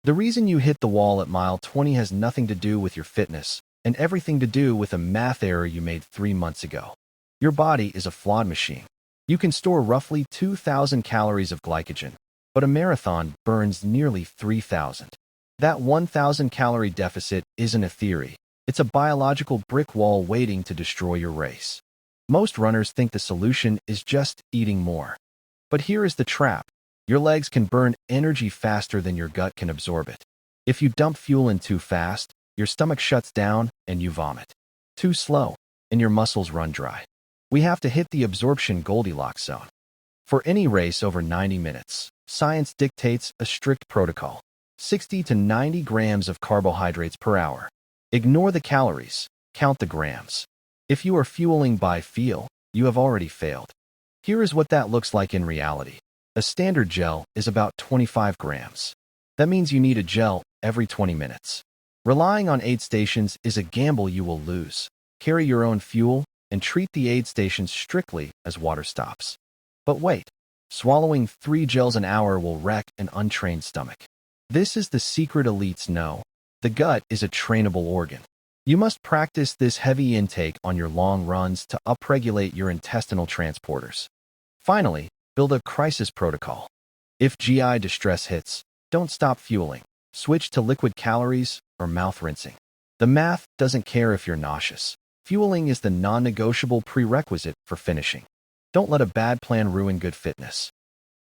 The reason you hit the wall at mile 20 has nothing to do with your fitness and everything to do with a math error you made 3 months ago. Your body is a flawed machine. You can store roughly 2,000 calories of glycogen, but a marathon burns nearly 3,000. That 1,000 calorie deficit isn't a theory. It's a biological brick wall waiting to destroy your race. Most runners think the solution is just eating more. But here is the trap. Your legs can burn energy faster than your gut can absorb it. If you dump fuel in too fast, your stomach shuts down and you vomit. Too slow, and your muscles run dry. We have to hit the absorption Goldilocks zone. For any race over 90 minutes, science dictates a strict protocol. 60 to 90 grams of carbohydrates per hour. Ignore the calories, count the grams. If you are fueling by feel, you have already failed. Here is what that looks like in reality. A standard gel is about 25 grams. That means you need a gel every 20 minutes. Relying on aid stations is a gamble you will lose. Carry your own fuel and treat the aid stations strictly as water stops. But wait, swallowing 3 gels an hour will wreck an untrained stomach. This is the secret elites know. The gut is a trainable organ. You must practice this heavy intake on your long runs to upregulate your intestinal transporters. Finally, build a crisis protocol. If GI distress hits, don't stop fueling. Switch to liquid calories or mouth rinsing. The math doesn't care if you're nauseous. Fueling is the non-negotiable prerequisite for finishing. Don't let a bad plan ruin good fitness.